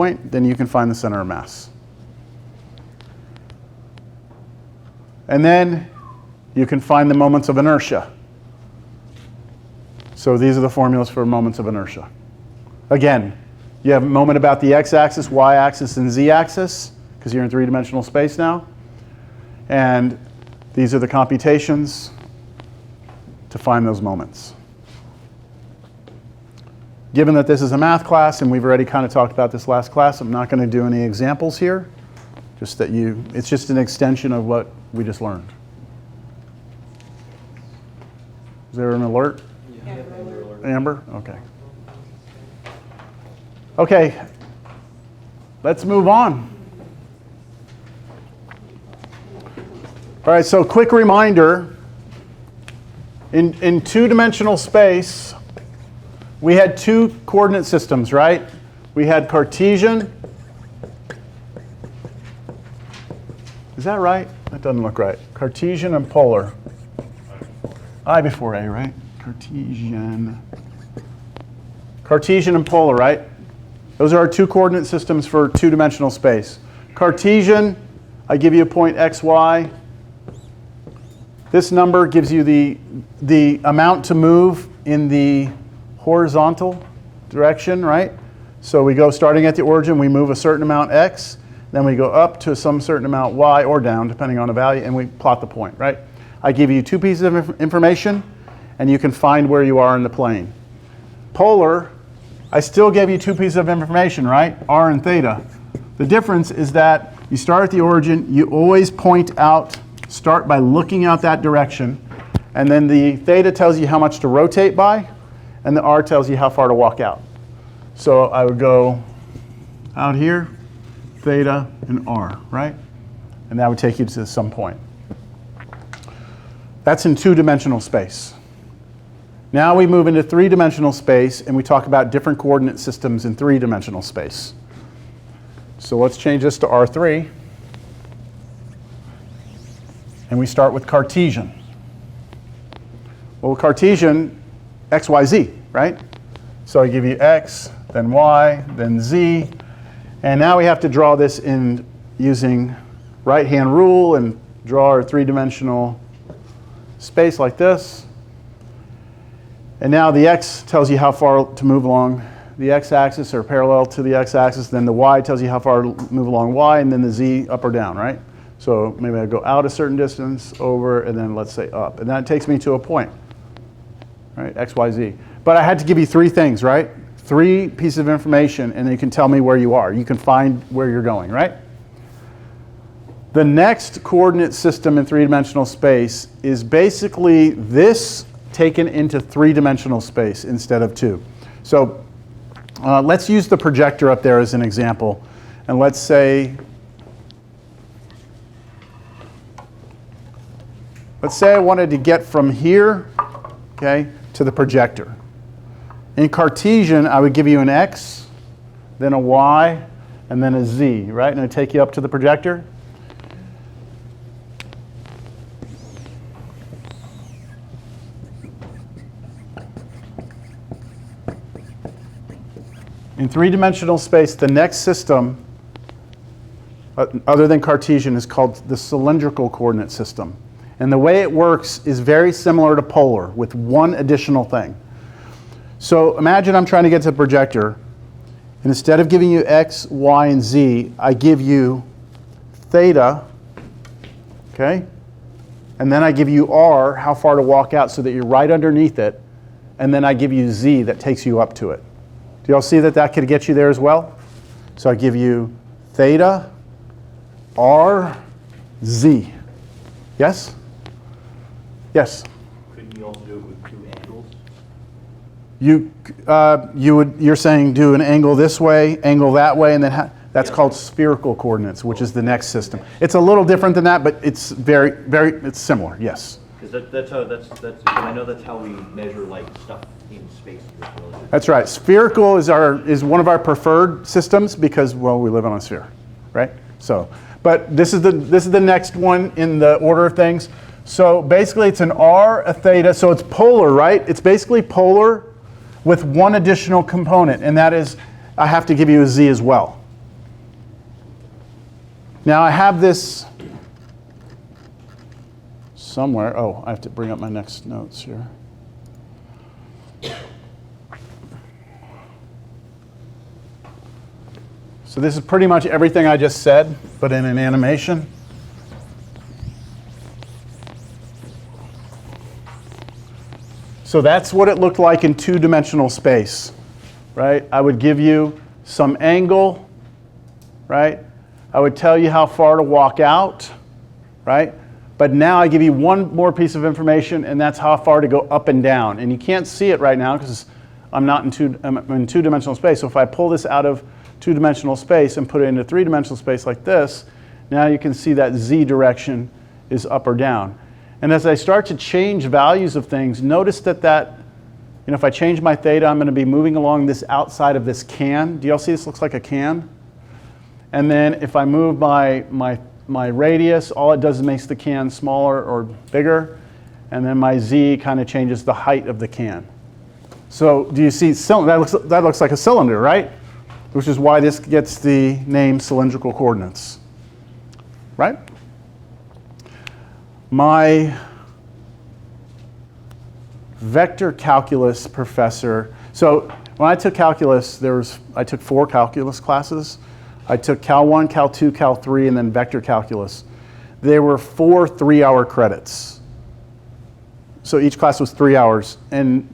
point, then you can find the center of mass. And then you can find the moments of inertia. So these are the formulas for moments of inertia. Again, you have a moment about the x-axis, y-axis, and z-axis, because you're in three-dimensional space now. And these are the computations to find those moments. Given that this is a math class, and we've already kind of talked about this last class, I'm not going to do any examples here. Just that it's just an extension of what we just learned. Is there an alert? Yeah. Amber? Okay. Okay, let's move on. All right, so quick reminder. In two-dimensional space, we had two coordinate systems, right? We had Cartesian. Is that right? That doesn't look right. Cartesian and polar. I before A, right? Cartesian and polar, right? Those are our two coordinate systems for two-dimensional space. Cartesian, I give you a point x, y. This number gives you the amount to move in the horizontal direction, right? So we go starting at the origin, we move a certain amount x, then we go up to some certain amount y or down, depending on the value, and we plot the point, right? I give you two pieces of information, and you can find where you are in the plane. Polar, I still gave you two pieces of information, right? R and theta. The difference is that you start at the origin, you always point out, start by looking out that direction, and then the theta tells you how much to rotate by, and the R tells you how far to walk out. So I would go out here, theta, and R, right? And that would take you to some point. That's in two-dimensional space. Now we move into three-dimensional space, and we talk about different coordinate systems in three-dimensional space. So let's change this to R3. And we start with Cartesian. Well, Cartesian, x, y, z, right? So I give you x, then y, then z. And now we have to draw this in using right-hand rule and draw our three-dimensional space like this. And now the x tells you how far to move along the x-axis or parallel to the x-axis. Then the y tells you how far to move along y, and then the z up or down, right? So maybe I go out a certain distance, over, and then let's say up. And that takes me to a point, right? X, Y, Z. But I had to give you three things, right? Three pieces of information, and you can tell me where you are. You can find where you're going, right? The next coordinate system in three-dimensional space is basically this taken into three-dimensional space instead of two. So let's use the projector up there as an example. And let's say I wanted to get from here, okay, to the projector. In Cartesian, I would give you an x, then a y, and then a z, right? And I'd take you up to the projector. In three-dimensional space, the next system, other than Cartesian, is called the cylindrical coordinate system. And the way it works is very similar to polar, with one additional thing. So imagine I'm trying to get to the projector, and instead of giving you x, y, and z, I give you theta, okay? And then I give you r, how far to walk out so that you're right underneath it, and then I give you z that takes you up to it. Do y'all see that that could get you there as well? So I give you theta, r, z. Yes? Yes? Couldn't you also do it with two angles? You're saying do an angle this way, angle that way, and then that's called spherical coordinates, which is the next system. It's a little different than that, but it's it's similar. Yes. Because I know that's how we measure like stuff in space. That's right. Spherical is one of our preferred systems because, well, we live on a sphere, right? So, but this is the next one in the order of things. So basically, it's an r, a theta. So it's polar, right? It's basically polar with one additional component, and that is I have to give you a z as well. Now I have this somewhere. Oh, I have to bring up my next notes here. So this is pretty much everything I just said, but in an animation. So that's what it looked like in two-dimensional space, right? I would give you some angle, right? I would tell you how far to walk out, right? But now I give you one more piece of information, and that's how far to go up and down. And you can't see it right now because I'm in two-dimensional space. So if I pull this out of two-dimensional space and put it into three-dimensional space like this, now you can see that z direction is up or down. And as I start to change values of things, notice that if I change my theta, I'm going to be moving along this outside of this can. Do y'all see this looks like a can? And then if I move my radius, all it does is makes the can smaller or bigger. And then my z kind of changes the height of the can. So do you see, that looks like a cylinder, right? Which is why this gets the name cylindrical coordinates, right? My vector calculus professor, so when I took calculus, I took 4 calculus classes. I took Cal 1, Cal 2, Cal 3, and then vector calculus. There were 4 3-hour credits. So each class was 3 hours. And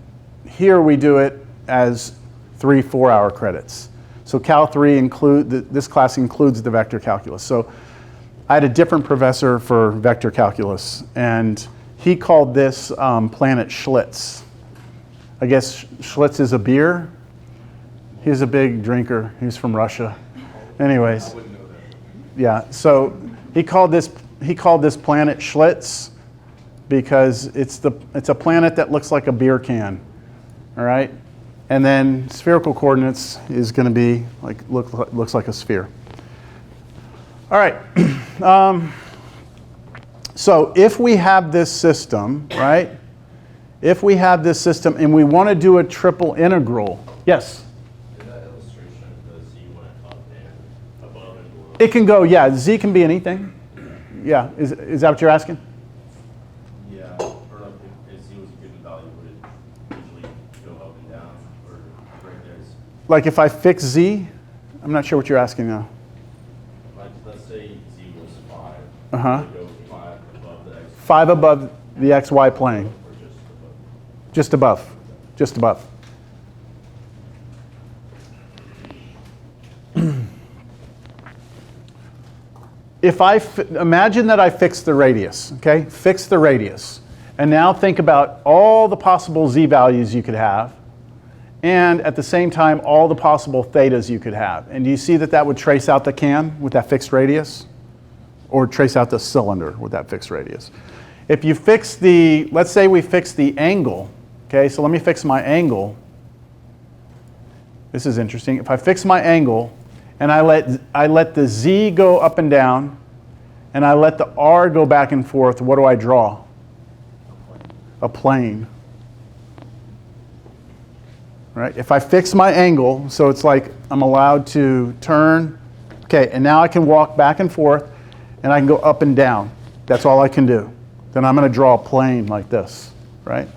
here we do it as 3 4-hour credits. So Cal 3 this class includes the vector calculus. So I had a different professor for vector calculus, and he called this planet Schlitz. I guess Schlitz is a beer. He's a big drinker. He's from Russia. Anyways, yeah. So he called this planet Schlitz because it's a planet that looks like a beer can. All right, and then spherical coordinates is going to be looks like a sphere. All right. So if we have this system, right? If we have this system and we want to do a triple integral, yes? In that illustration, the z went up and above and below. It can go, yeah, z can be anything. Yeah, is that what you're asking? Yeah, or like if z was a given value, would it usually go up and down? Or right there's, Like if I fix z, I'm not sure what you're asking now. like let's say z was 5. Uh-huh. Would it go 5 above the x? 5 above the xy plane. Or Just above. Just above. If imagine that I fix the radius, okay? Fix the radius. And now think about all the possible z values you could have, and at the same time, all the possible thetas you could have. And do you see that that would trace out the can with that fixed radius? Or trace out the cylinder with that fixed radius? If you fix let's say we fix the angle, okay, so let me fix my angle. This is interesting. If I fix my angle and I let the z go up and down and I let the r go back and forth, what do I draw? A plane. Right? If I fix my angle, so it's like I'm allowed to turn, okay, and now I can walk back and forth and I can go up and down. That's all I can do. Then I'm going to draw a plane like this, right?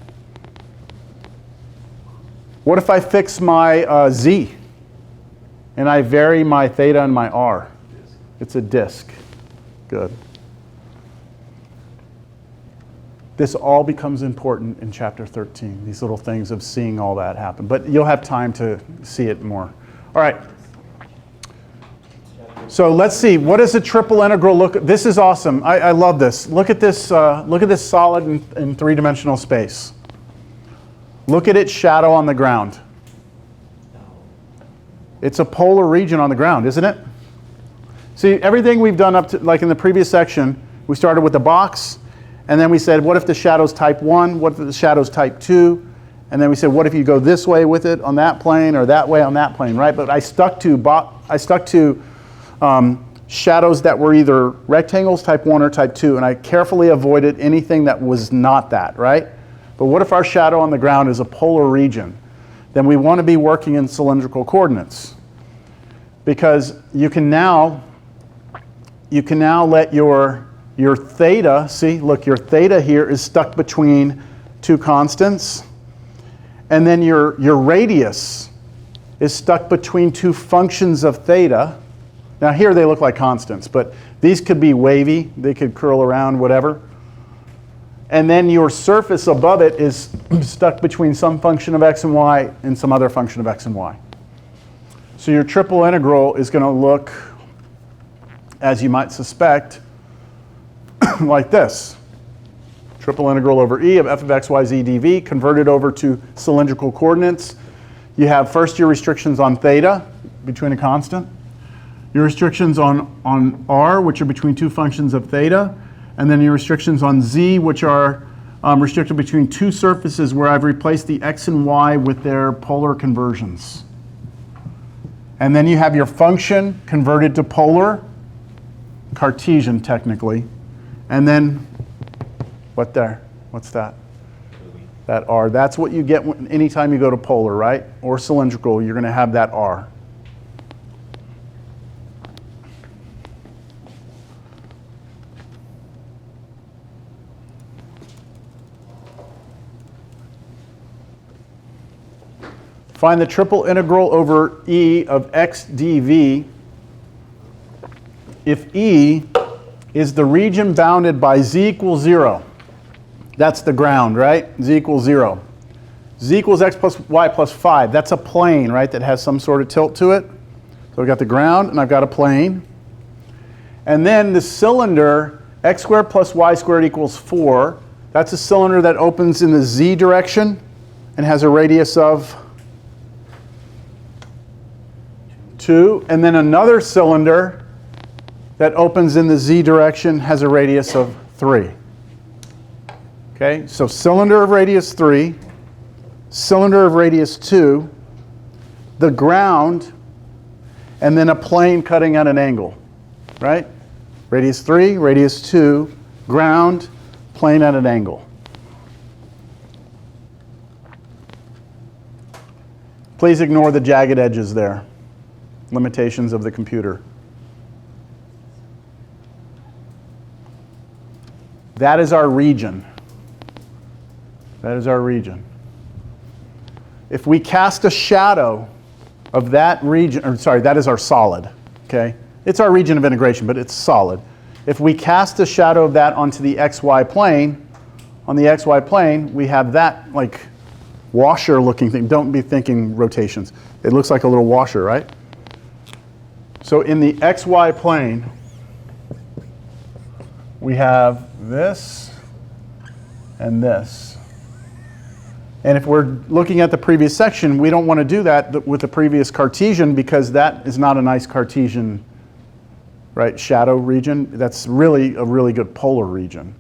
What if I fix my z and I vary my theta and my r? It's a disk. Good. This all becomes important in chapter 13, these little things of seeing all that happen. But you'll have time to see it more. All right. So let's see, what does a triple integral look? This is awesome. I love this. Look at this solid in three-dimensional space. Look at its shadow on the ground. It's a polar region on the ground, isn't it? See, everything we've done up to, like in the previous section, we started with the box, and then we said, what if the shadow's type 1? What if the shadow's type 2? And then we said, what if you go this way with it on that plane or that way on that plane, right? But I stuck to shadows that were either rectangles type 1 or type 2, and I carefully avoided anything that was not that, right? But what if our shadow on the ground is a polar region? Then we want to be working in cylindrical coordinates. Because you can now you can now let your theta, see, look, your theta here is stuck between two constants. And then your radius is stuck between two functions of theta. Now here they look like constants, but these could be wavy. They could curl around, whatever. And then your surface above it is stuck between some function of x and y and some other function of x and y. So your triple integral is going to look, as you might suspect, like this. Triple integral over E of f of x, y, z dv converted over to cylindrical coordinates. You have first your restrictions on theta between a constant, your restrictions on r, which are between two functions of theta, and then your restrictions on z, which are restricted between two surfaces where I've replaced the x and y with their polar conversions. And then you have your function converted to polar, Cartesian technically, and then what there? What's that? That r. That's what you get anytime you go to polar, right? Or cylindrical, you're going to have that r. Find the triple integral over E of x dv if E is the region bounded by z equals 0. That's the ground, right? Z equals 0. Z equals x plus y plus 5. That's a plane, right, that has some sort of tilt to it. So I've got the ground and I've got a plane. And then the cylinder, x squared plus y squared equals 4. That's a cylinder that opens in the z direction and has a radius of 2. And then another cylinder that opens in the z direction has a radius of 3. Okay, so cylinder of radius 3, cylinder of radius 2, the ground, and then a plane cutting at an angle, right? Radius 3, radius 2, ground, plane at an angle. Please ignore the jagged edges there. Limitations of the computer. That is our region. That is our region. If we cast a shadow of that region, or sorry, that is our solid, okay? It's our region of integration, but it's solid. If we cast a shadow of that onto the xy plane, on the xy plane, we have that like washer looking thing. Don't be thinking rotations. It looks like a little washer, right? So in the xy plane, we have this and this. And if we're looking at the previous section, we don't want to do that with the previous Cartesian because that is not a nice Cartesian, right, shadow region. That's really a really good polar region.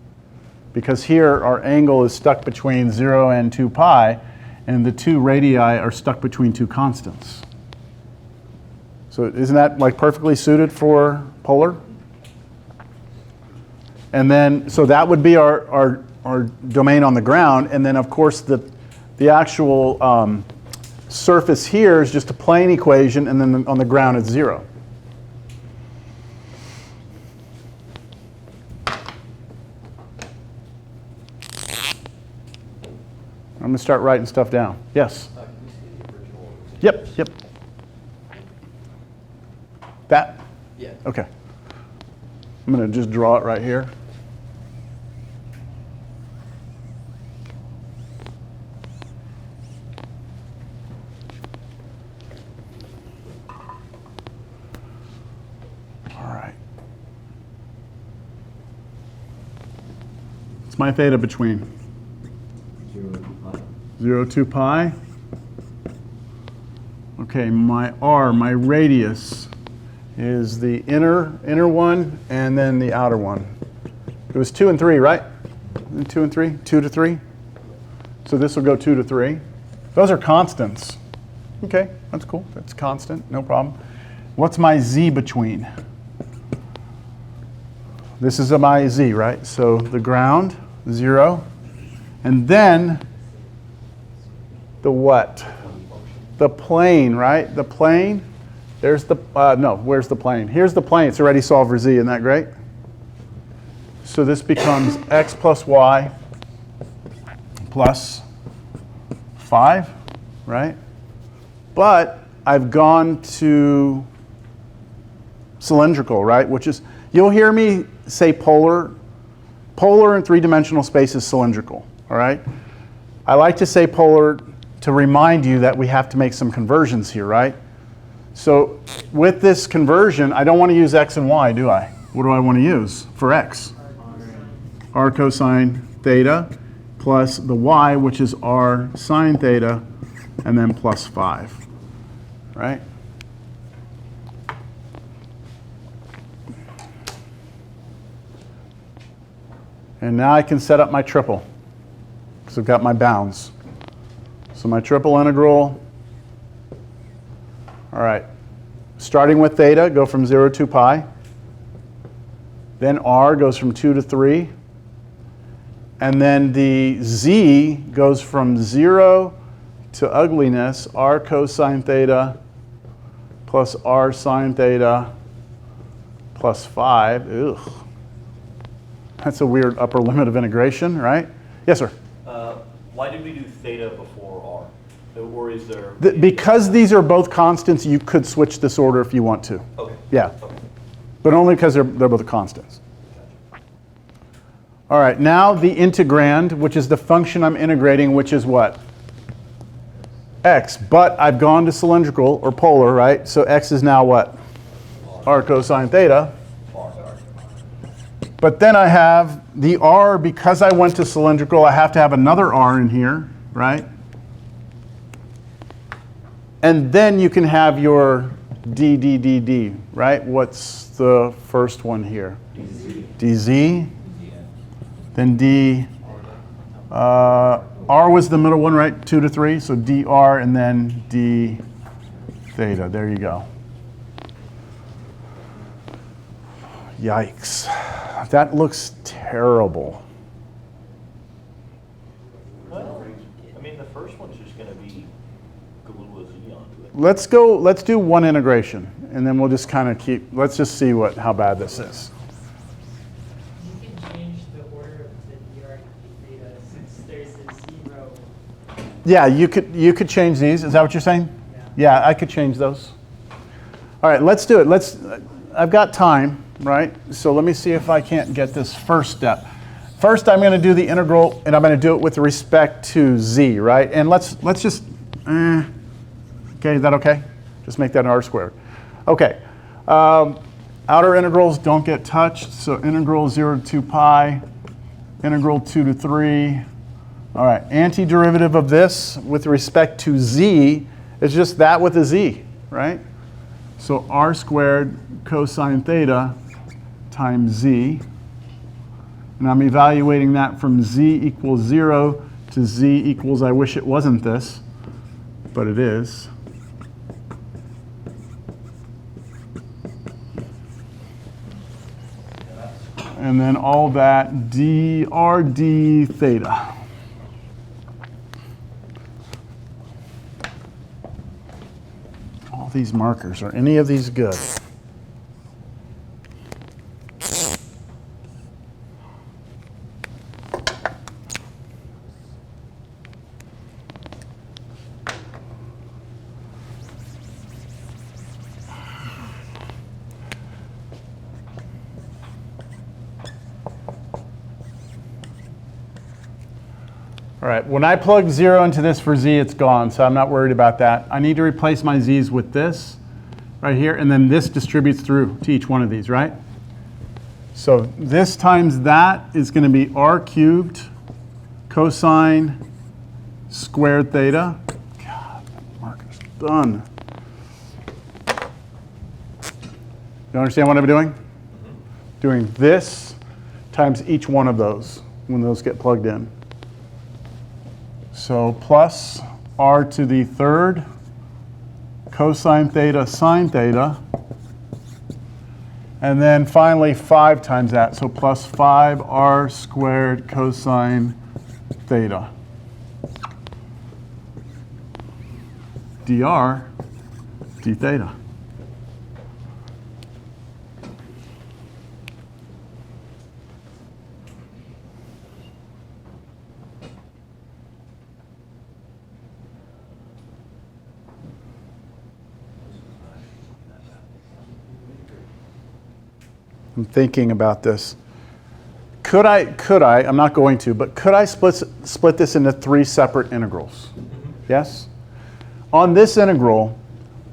Because here our angle is stuck between 0 and 2 pi, and the two radii are stuck between two constants. So isn't that like perfectly suited for polar? And then, so that would be our domain on the ground, and then of course the actual surface here is just a plane equation, and then on the ground it's 0. I'm going to start writing stuff down. Yes? Can you see the original? Yep. That? Yeah. Okay. I'm going to just draw it right here. My theta between 0 to pi. Okay, my r, my radius, is the inner one and then the outer one. It was 2 and 3, right? 2 and 3? 2 to 3? So this will go 2 to 3. Those are constants. Okay, that's cool. That's constant, no problem. What's my z between? This is my z, right? So the ground, 0. And then the what? The plane, right? The plane There's the, no, where's the plane? Here's the plane. It's already solved for z. Isn't that great? So this becomes x plus y plus 5, right? But I've gone to cylindrical, right? Which is, you'll hear me say polar. Polar in three-dimensional space is cylindrical, all right? I like to say polar to remind you that we have to make some conversions here, right? So with this conversion, I don't want to use x and y, do I? What do I want to use for x? R cosine theta plus the y, which is r sine theta, and then plus 5, right? And now I can set up my triple, because I've got my bounds. So my triple integral, all right, starting with theta, go from 0 to 2 pi. Then r goes from 2 to 3. And then the z goes from 0 to ugliness, r cosine theta plus r sine theta plus 5. Ugh. That's a weird upper limit of integration, right? Yes, sir? Why did we do theta before r? Or is there... Because these are both constants, you could switch this order if you want to. Okay. Yeah. Okay. But only because they're both constants. All right, now the integrand, which is the function I'm integrating, which is what? X. But I've gone to cylindrical or polar, right? So x is now what? R cosine theta. But then I have the r, because I went to cylindrical, I have to have another r in here, right? And then you can have your d, right? What's the first one here? dz. Then d, r was the middle one, right? 2 to 3, so dr, and then d theta. There you go. Yikes. That looks terrible. Well, I mean, the first one's just going to be glue a z onto it. Let's do one integration, and then we'll just kind of let's just see how bad this is. You can change the order of the dr theta since there's a 0. Yeah, you could change these. Is that what you're saying? Yeah, I could change those. All right, let's do it. I've got time, right? So let me see if I can't get this first step. First, I'm going to do the integral, and I'm going to do it with respect to z, right? And let's just, okay, is that okay? Just make that r squared. Okay, outer integrals don't get touched, so integral 0 to 2 pi, integral 2 to 3. All right, antiderivative of this with respect to z is just that with a z, right? So r squared cosine theta times z. And I'm evaluating that from z equals 0 to z equals, I wish it wasn't this, but it is. And then all that dr d theta. All these markers, are any of these good? All right, when I plug 0 into this for z, it's gone, so I'm not worried about that. I need to replace my z's with this right here, and then this distributes through to each one of these, right? So this times that is going to be r cubed cosine squared theta. God, that marker's done. You understand what I'm doing? Doing this times each one of those when those get plugged in. So plus r to the third cosine theta sine theta. And then finally 5 times that. So plus 5r squared cosine theta. Dr d theta. I'm thinking about this. Could I, I'm not going to, but could I split this into 3 separate integrals? Yes? On this integral,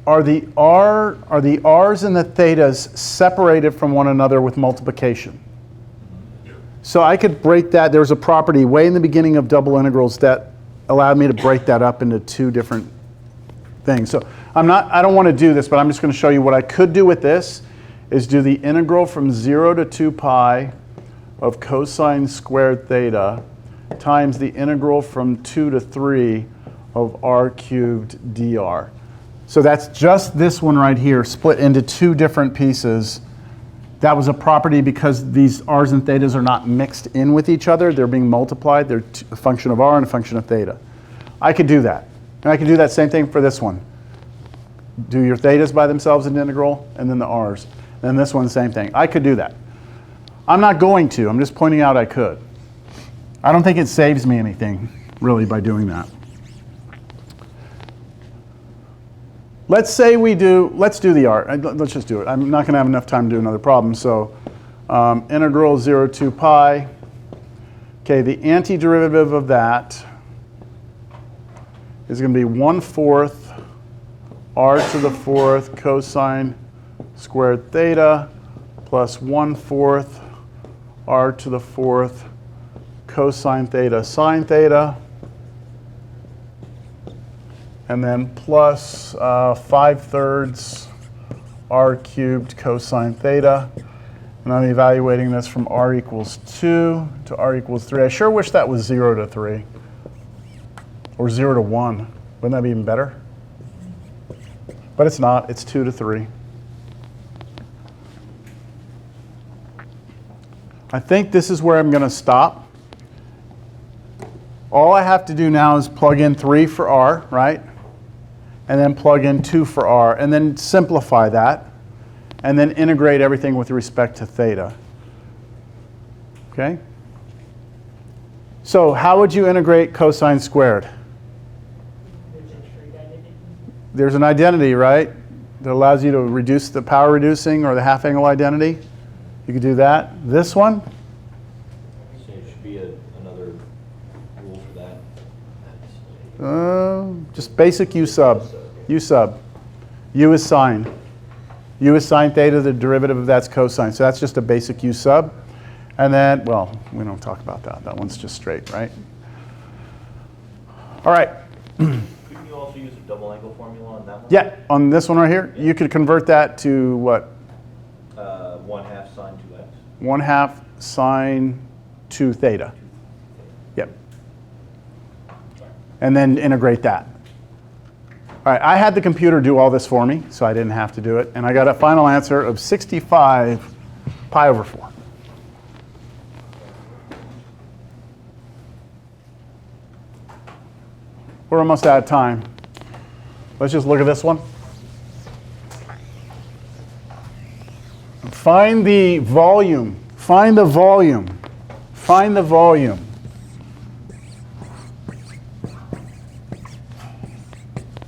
are the r's and the thetas separated from one another with multiplication? So I could break that. There's a property way in the beginning of double integrals that allowed me to break that up into 2 different things. So I don't want to do this, but I'm just going to show you what I could do with this is do the integral from 0 to 2 pi of cosine squared theta times the integral from 2 to 3 of r cubed dr. So that's just this one right here split into 2 different pieces. That was a property because these r's and thetas are not mixed in with each other. They're being multiplied. They're a function of r and a function of theta. I could do that. And I could do that same thing for this one. Do your thetas by themselves in integral, and then the r's. And this one, same thing. I could do that. I'm not going to. I'm just pointing out I could. I don't think it saves me anything, really, by doing that. Let's do the r. Let's just do it. I'm not going to have enough time to do another problem. So integral 0 to 2 pi. Okay, the antiderivative of that is going to be 1/4 r to the 4th cosine squared theta plus 1/4 r to the 4th cosine theta sine theta, and then plus 5/3 r cubed cosine theta. And I'm evaluating this from r equals 2 to r equals 3. I sure wish that was 0 to 3 or 0 to 1. Wouldn't that be even better? But it's not. It's 2 to 3. I think this is where I'm going to stop. All I have to do now is plug in 3 for r, right? And then plug in 2 for r, and then simplify that, and then integrate everything with respect to theta. Okay? So how would you integrate cosine squared? There's an identity, right, that allows you to reduce the power reducing or the half angle identity. You could do that. This one? So it should be another rule for that. Just basic U sub. U sub. U is sine. U is sine theta, the derivative of that's cosine. So that's just a basic U sub. And then, well, we don't talk about that. That one's just straight, right? All right. Couldn't you also use a double angle formula on that one? Yeah, on this one right here, you could convert that to what? 1/2 sine 2x. 1/2 sine 2 theta. Yep. And then integrate that. All right, I had the computer do all this for me, so I didn't have to do it. And I got a final answer of 65 pi over 4. We're almost out of time. Let's just look at this one. Find the volume. Find the volume. Find the volume.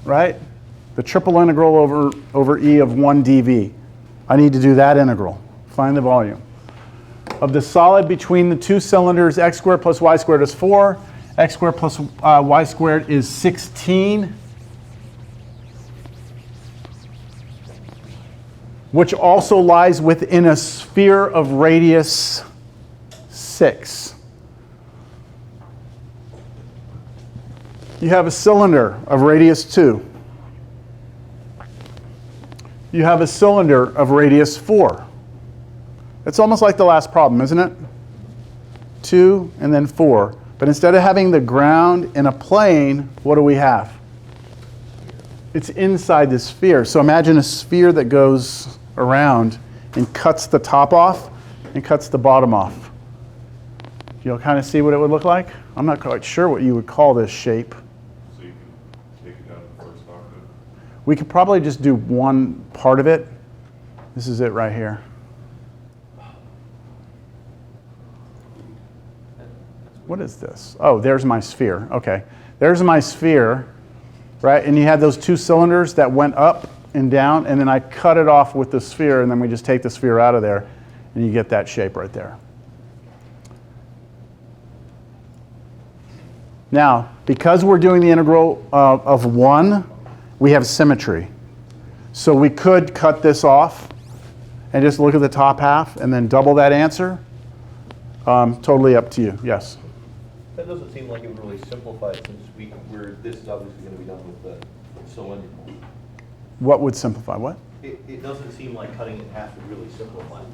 Right? The triple integral over E of 1 dV. I need to do that integral. Find the volume. Of the solid between the 2 cylinders, x squared plus y squared is 4. X squared plus y squared is 16. Which also lies within a sphere of radius 6. You have a cylinder of radius 2. You have a cylinder of radius 4. It's almost like the last problem, isn't it? 2 and then 4. But instead of having the ground in a plane, what do we have? It's inside the sphere. So imagine a sphere that goes around and cuts the top off and cuts the bottom off. You'll kind of see what it would look like? I'm not quite sure what you would call this shape. So you can take it down to the first octave? We could probably just do one part of it. This is it right here. What is this? Oh, there's my sphere. Okay. There's my sphere, right? And you had those 2 cylinders that went up and down, and then I cut it off with the sphere, and then we just take the sphere out of there. and you get that shape right there. Now, because we're doing the integral of 1, we have symmetry. So we could cut this off and just look at the top half and then double that answer. Totally up to you. Yes? That doesn't seem like it would really simplify it since this is obviously going to be done with the cylindrical. What would simplify what? It doesn't seem like cutting it in half would really simplify much.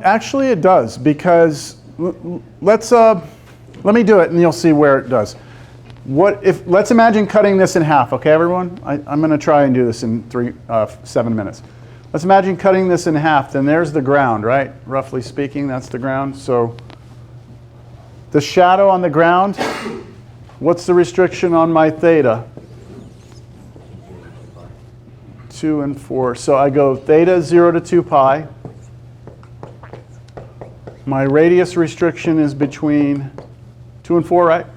Actually, it does, because let me do it and you'll see where it does. Let's imagine cutting this in half, okay, everyone? I'm going to try and do this in 7 minutes. Let's imagine cutting this in half. Then there's the ground, right? Roughly speaking, that's the ground. So the shadow on the ground, what's the restriction on my theta? 2 and 4. So I go theta 0 to 2 pi. My radius restriction is between 2 and 4, right?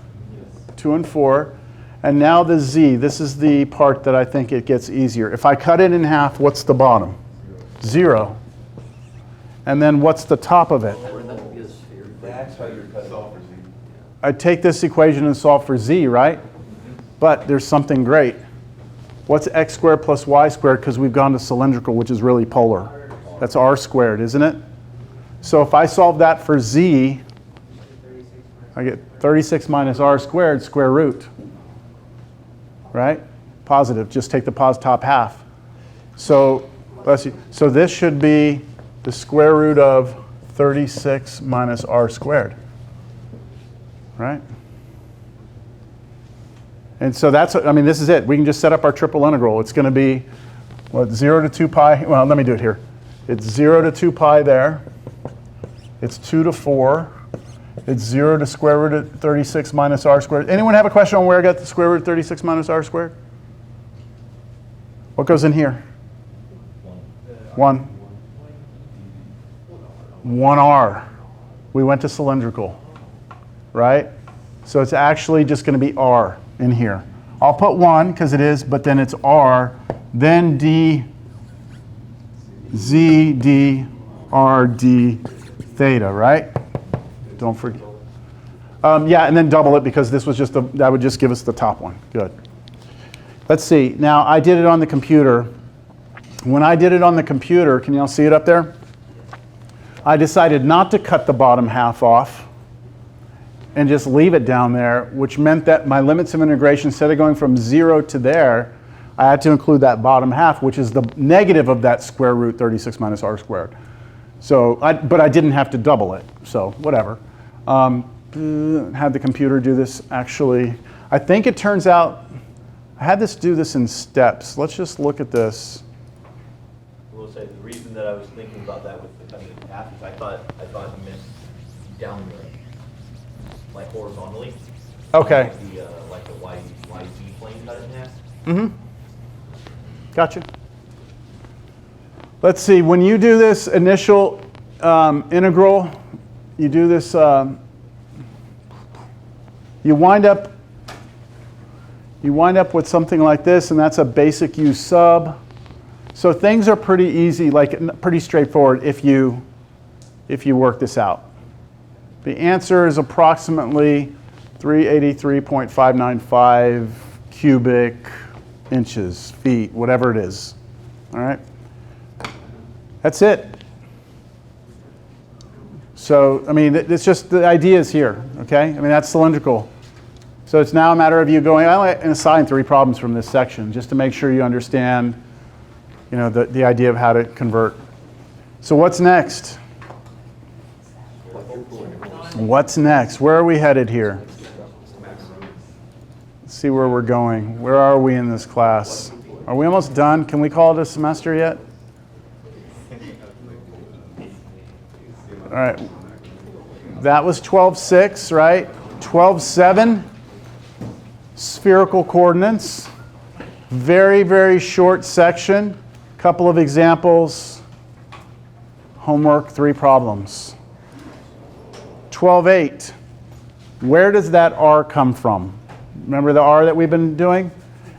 2 and 4. And now the z, this is the part that I think it gets easier. If I cut it in half, what's the bottom? 0. And then what's the top of it? That's how you're cutting off. I take this equation and solve for z, right? But there's something great. What's x squared plus y squared? Because we've gone to cylindrical, which is really polar. That's r squared, isn't it? So if I solve that for z, I get 36 minus r squared square root. Right? Positive. Just take the top half. So, bless you. So this should be the square root of 36 minus r squared. Right? And so that's, I mean, this is it. We can just set up our triple integral. It's going to be, what, 0 to 2 pi? Well, let me do it here. It's 0 to 2 pi there. It's 2 to 4. It's 0 to square root of 36 minus r squared. Anyone have a question on where I got the square root of 36 minus r squared? What goes in here? 1. 1r. We went to cylindrical, right? So it's actually just going to be r in here. I'll put 1 because it is, but then it's r, then d, z, d, r, d, theta, right? Don't forget. Yeah, and then double it because this was just that would just give us the top one. Good. Let's see. Now, I did it on the computer. When I did it on the computer, can y'all see it up there? I decided not to cut the bottom half off and just leave it down there, which meant that my limits of integration, instead of going from 0 to there, I had to include that bottom half, which is the negative of that square root 36 minus r squared. So, but I didn't have to double it, so whatever. Had the computer do this actually. I think it turns out, I had this do this in steps. Let's just look at this. I will say the reason that I was thinking about that with the cutting in half is I thought you meant down like horizontally. Okay. Like the YZ plane cut in half. Mm-hmm. Gotcha. Let's see, when you do this initial integral, you do this, you wind up with something like this, and that's a basic U sub. So things are pretty easy, like pretty straightforward if you work this out. The answer is approximately 383.595 cubic inches, feet, whatever it is. All right? That's it. So, I mean, it's just the idea is here, okay? I mean, that's cylindrical. So it's now a matter of you going, I'm going to assign 3 problems from this section just to make sure you understand, you know, the idea of how to convert. So what's next? What's next? Where are we headed here? Let's see where we're going. Where are we in this class? Are we almost done? Can we call it a semester yet? All right. That was 12.6, right? 12.7, spherical coordinates. Very, very short section. Couple of examples. Homework, 3 problems. 12.8, where does that r come from? Remember the r that we've been doing?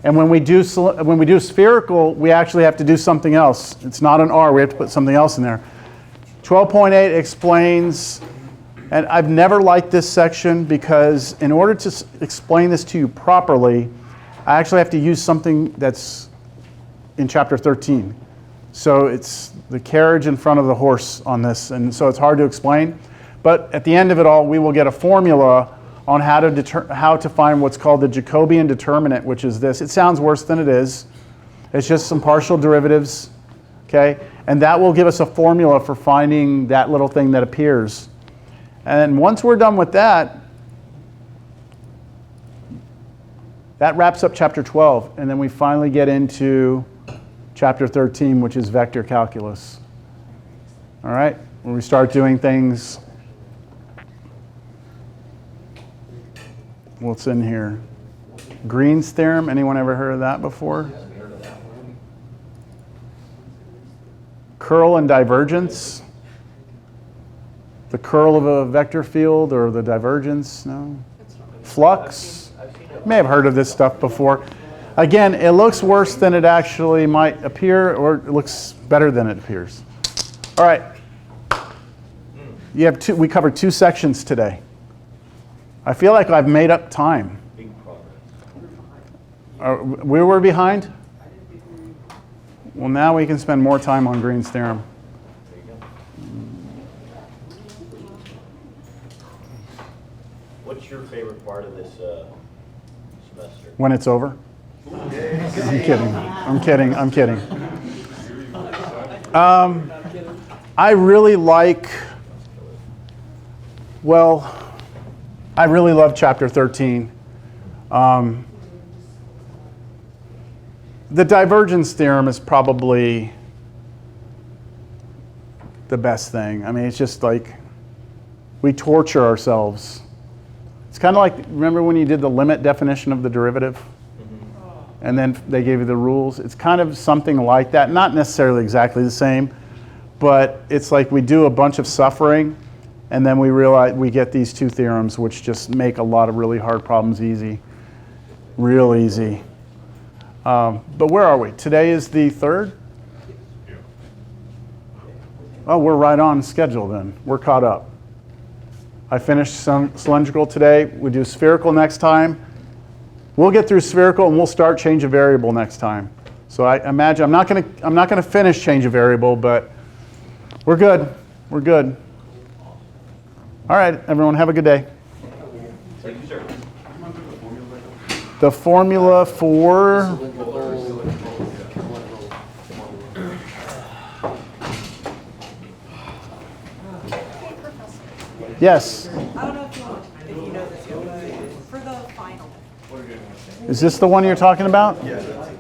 And when we do spherical, we actually have to do something else. It's not an r, we have to put something else in there. 12.8 explains, and I've never liked this section because in order to explain this to you properly, I actually have to use something that's in chapter 13. So it's the carriage in front of the horse on this, and so it's hard to explain. But at the end of it all, we will get a formula on how to find what's called the Jacobian determinant, which is this. It sounds worse than it is. It's just some partial derivatives, okay? And that will give us a formula for finding that little thing that appears. And once we're done with that, that wraps up chapter 12. And then we finally get into chapter 13, which is vector calculus. All right? Where we start doing things. What's in here? Green's theorem. Anyone ever heard of that before? Curl and divergence. The curl of a vector field or the divergence. No. Flux. You may have heard of this stuff before. Again, it looks worse than it actually might appear, or it looks better than it appears. All right. We covered 2 sections today. I feel like I've made up time. Big progress. We were behind? Well, now we can spend more time on Green's theorem. There you go. What's your favorite part of this semester? When it's over? I'm kidding. I'm kidding. I'm kidding. I really like, well, I really love chapter 13. The divergence theorem is probably the best thing. I mean, it's just like we torture ourselves. It's kind of like, remember when you did the limit definition of the derivative? And then they gave you the rules. It's kind of something like that. Not necessarily exactly the same, but it's like we do a bunch of suffering, and then we realize we get these 2 theorems, which just make a lot of really hard problems easy, real easy. But where are we? Today is the 3rd? Oh, we're right on schedule then. We're caught up. I finished some cylindrical today. We do spherical next time. We'll get through spherical and we'll start change of variable next time. So I imagine I'm not going to finish change of variable, but we're good. We're good. All right, everyone, have a good day. Thank you, sir. The formula for yes. I don't know if you know this, but for the final. Is this the one you're talking about? Yeah.